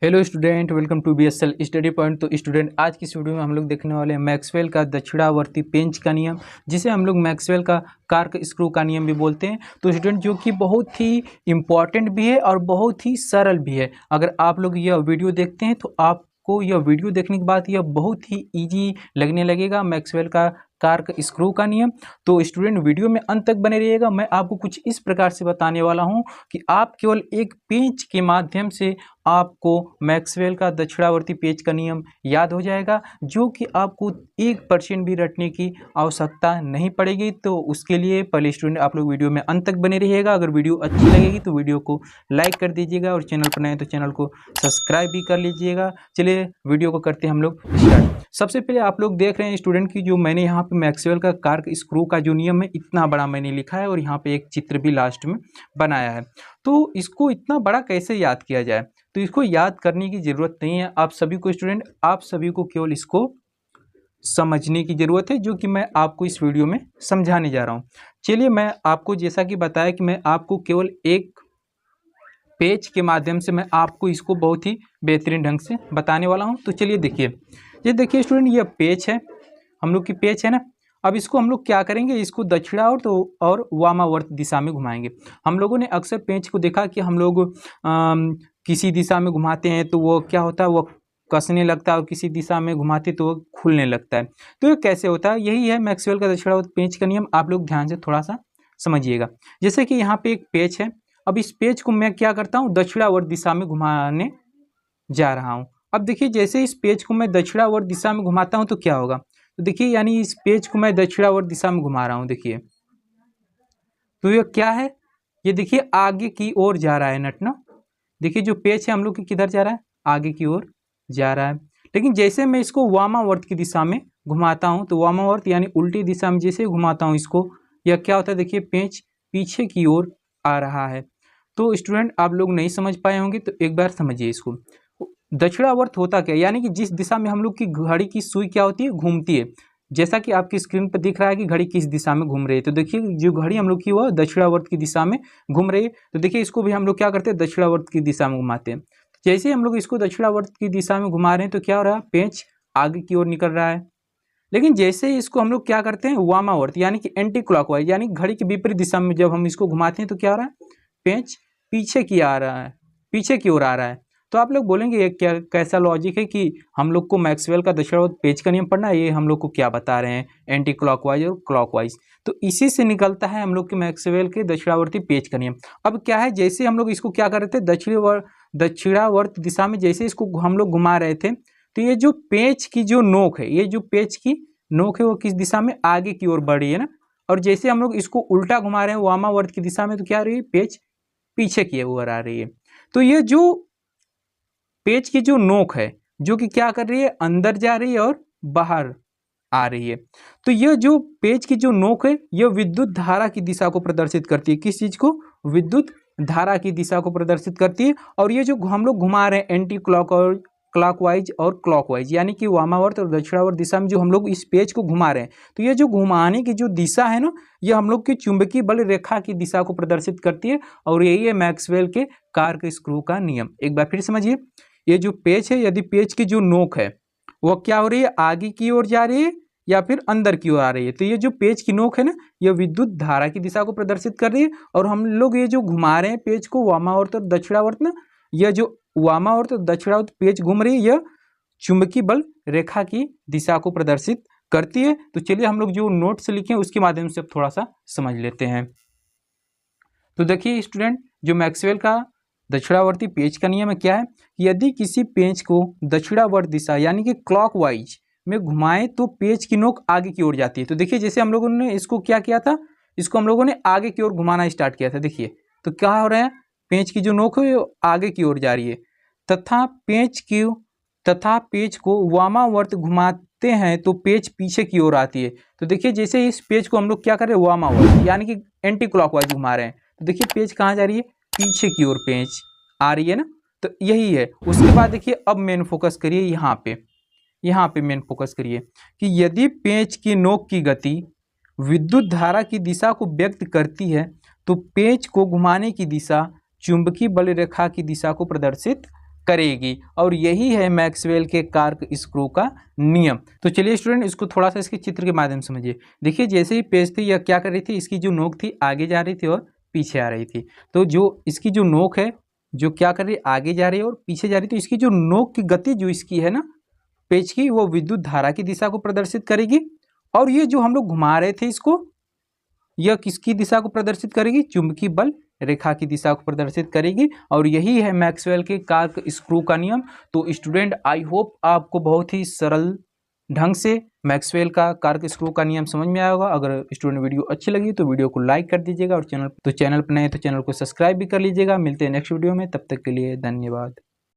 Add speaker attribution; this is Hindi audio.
Speaker 1: Hello student, welcome to BSL study point. तो स्टूडेंट, आज की इस वीडियो में हम लोग देखने वाले हैं मैक्सवेल का दक्षिणावर्ती पेंच का नियम, जिसे हम लोग मैक्सवेल का कार्क स्क्रू का नियम भी बोलते हैं। तो स्टूडेंट, जो कि बहुत ही इंपॉर्टेंट भी है और बहुत ही सरल भी है। अगर आप लोग यह वीडियो देखते हैं तो आपको यह वीडियो देखने के बाद यह बहुत ही ईजी लगने लगेगा, मैक्सवेल का कार्क स्क्रू का नियम। तो स्टूडेंट, वीडियो में अंत तक बने रहिएगा। मैं आपको कुछ इस प्रकार से बताने वाला हूं कि आप केवल एक पेंच के माध्यम से आपको मैक्सवेल का दक्षिणावर्ती पेंच का नियम याद हो जाएगा, जो कि आपको 1% भी रटने की आवश्यकता नहीं पड़ेगी। तो उसके लिए पहले स्टूडेंट आप लोग वीडियो में अंत तक बने रहिएगा। अगर वीडियो अच्छी लगेगी तो वीडियो को लाइक कर दीजिएगा और चैनल पर नए तो चैनल को सब्सक्राइब भी कर लीजिएगा। चलिए वीडियो को करते हैं हम लोग स्टार्ट। सबसे पहले आप लोग देख रहे हैं स्टूडेंट की जो मैंने यहाँ पे मैक्सवेल का कार्क स्क्रू का जो नियम है इतना बड़ा मैंने लिखा है और यहाँ पे एक चित्र भी लास्ट में बनाया है। तो इसको इतना बड़ा कैसे याद किया जाए? तो इसको याद करने की ज़रूरत नहीं है आप सभी को स्टूडेंट, आप सभी को केवल इसको समझने की ज़रूरत है, जो कि मैं आपको इस वीडियो में समझाने जा रहा हूँ। चलिए, मैं आपको जैसा कि बताया कि मैं आपको केवल एक पेज के माध्यम से मैं आपको इसको बहुत ही बेहतरीन ढंग से बताने वाला हूँ। तो चलिए देखिए, ये देखिए स्टूडेंट, ये पेज है, हम लोग की पेज है ना। अब इसको हम लोग क्या करेंगे, इसको दक्षिणावर्त और वामावर्त दिशा में घुमाएंगे। हम लोगों ने अक्सर पेंच को देखा कि हम लोग किसी दिशा में घुमाते हैं तो वो क्या होता है, वो कसने लगता है, और किसी दिशा में घुमाते तो वो खुलने लगता है। तो ये कैसे होता है? यही है मैक्सवेल का दक्षिणावर्त पेंच का नियम। आप लोग ध्यान से थोड़ा सा समझिएगा। जैसे कि यहाँ पे एक पेज है, अब इस पेज को मैं क्या करता हूँ, दक्षिणावर्त दिशा में घुमाने जा रहा हूँ। अब देखिए, जैसे इस पेज को मैं दक्षिणावर्त दिशा में घुमाता हूँ तो क्या होगा, तो देखिए यानी इस पेज को मैं दक्षिणावर्त दिशा में घुमा रहा हूँ। देखिए तो ये क्या है, ये देखिए आगे की ओर जा रहा है नट ना। देखिए जो पेज है हम लोग की किधर जा रहा है, आगे की ओर जा रहा है। लेकिन जैसे मैं इसको वामावर्त की दिशा में घुमाता हूँ, तो वामावर्त यानी उल्टी दिशा में जैसे घुमाता हूँ इसको, यह क्या होता है, देखिए पेज पीछे की ओर आ रहा है। तो स्टूडेंट, आप लोग नहीं समझ पाए होंगे तो एक बार समझिए इसको। दक्षिणावर्त होता क्या, यानी कि जिस दिशा में हम लोग की घड़ी की सुई क्या होती है, घूमती है। जैसा कि आपकी स्क्रीन पर दिख रहा है कि घड़ी किस दिशा में घूम रही है, तो देखिए जो घड़ी हम लोग की वह दक्षिणावर्त की दिशा में घूम रही है। तो देखिए इसको भी हम लोग क्या करते हैं, दक्षिणावर्त की दिशा में घुमाते हैं। जैसे हम लोग इसको दक्षिणावर्त की दिशा में घुमा रहे हैं तो क्या हो रहा है, पेंच आगे की ओर निकल रहा है। लेकिन जैसे ही इसको हम लोग क्या करते हैं, वामावर्त यानी कि एंटी क्लॉकवाइज यानी घड़ी की विपरीत दिशा में जब हम इसको घुमाते हैं तो क्या हो रहा है, पेंच पीछे की आ रहा है, पीछे की ओर आ रहा है। तो आप लोग बोलेंगे ये क्या, कैसा लॉजिक है कि हम लोग को मैक्सवेल का दक्षिणावर्त पेंच का नियम पढ़ना है, ये हम लोग को क्या बता रहे हैं, एंटी क्लॉकवाइज और क्लॉकवाइज। तो इसी से निकलता है हम लोग के मैक्सवेल के दक्षिणावर्ती पेंच का नियम। अब क्या है, जैसे हम लोग इसको क्या कर रहे थे, दक्षिणावर्त दिशा में जैसे इसको हम लोग घुमा रहे थे, तो ये जो पेंच की जो नोक है, ये जो पेंच की नोक है वो किस दिशा में, आगे की ओर बढ़ रही है ना। और जैसे हम लोग इसको उल्टा घुमा रहे हैं वामावर्त की दिशा में, तो क्या आ रही है, पेंच पीछे की ओर आ रही है। तो ये जो पेज की जो नोक है, जो कि क्या कर रही है, अंदर जा रही है और बाहर आ रही है। तो यह जो पेज की जो नोक है, यह विद्युत धारा की दिशा को प्रदर्शित करती है। किस चीज को, विद्युत धारा की दिशा को प्रदर्शित करती है। और ये जो हम लोग घुमा रहे हैं एंटी क्लॉकवाइज और क्लॉकवाइज यानी कि वामावर्त और दक्षिणावर्त दिशा में जो हम लोग इस पेज को घुमा रहे हैं, तो ये जो घुमाने की जो दिशा है ना, ये हम लोग की चुंबकीय बल रेखा की दिशा को प्रदर्शित करती है। और यही है मैक्सवेल के कार्क स्क्रू का नियम। एक बार फिर समझिए, ये जो पेज है, यदि पेज की जो नोक है वो क्या हो रही है, आगे की ओर जा रही है या फिर अंदर की ओर आ रही है, तो ये जो पेज की नोक है ना, यह विद्युत धारा की दिशा को प्रदर्शित कर रही है। और हम लोग ये जो घुमा रहे हैं पेज को वामावर्त और दक्षिणावर्त ना, यह जो वामावर्त और दक्षिणावर्त पेज घूम रही है, यह चुंबकीय बल रेखा की दिशा को प्रदर्शित करती है। तो चलिए हम लोग जो नोट्स लिखे हैं उसके माध्यम से अब थोड़ा सा समझ लेते हैं। तो देखिए स्टूडेंट, जो मैक्सवेल का दक्षिणावर्ती पेंच का नियम है क्या है, यदि किसी पेंच को दक्षिणावर्त दिशा यानी कि क्लॉकवाइज में घुमाएं तो पेंच की नोक आगे की ओर जाती है। तो देखिए जैसे हम लोगों ने इसको क्या किया था, इसको हम लोगों ने आगे की ओर घुमाना स्टार्ट किया था। देखिए तो क्या हो रहा है, पेंच की जो नोक है वो आगे की ओर जा रही है, तथा पेंच को वामावर्त घुमाते हैं तो पेंच पीछे की ओर आती है। तो देखिए जैसे इस पेंच को हम लोग क्या कर रहे हैं, वामावर्त यानी कि एंटी क्लॉकवाइज घुमा रहे हैं, तो देखिए पेंच कहाँ जा रही है, पीछे की ओर पेंच आ रही है ना। तो यही है। उसके बाद देखिए अब मेन फोकस करिए यहाँ पे मेन फोकस करिए कि यदि पेंच की नोक की गति विद्युत धारा की दिशा को व्यक्त करती है तो पेंच को घुमाने की दिशा चुंबकीय बल रेखा की दिशा को प्रदर्शित करेगी। और यही है मैक्सवेल के कार्क स्क्रू का नियम। तो चलिए स्टूडेंट, इसको थोड़ा सा इसके चित्र के माध्यम से समझिए। देखिए, जैसे ही पेज थी, यह क्या कर रही थी, इसकी जो नोक थी आगे जा रही थी और पीछे आ रही थी। तो जो इसकी जो नोक है, जो क्या कर रही है, आगे जा रही है और पीछे जा रही है, तो इसकी जो नोक की गति जो इसकी है ना पेज की, वो विद्युत धारा की दिशा को प्रदर्शित करेगी। और ये जो हम लोग घुमा रहे थे इसको, यह किसकी दिशा को प्रदर्शित करेगी, चुंबकीय बल रेखा की दिशा को प्रदर्शित करेगी। और यही है मैक्सवेल के कार्क स्क्रू का नियम। तो स्टूडेंट, आई होप आपको बहुत ही सरल ढंग से मैक्सवेल का कार्क स्क्रू का नियम समझ में आया होगा। अगर स्टूडेंट वीडियो अच्छी लगी तो वीडियो को लाइक कर दीजिएगा और चैनल पर नए तो चैनल को सब्सक्राइब भी कर लीजिएगा। मिलते हैं नेक्स्ट वीडियो में, तब तक के लिए धन्यवाद।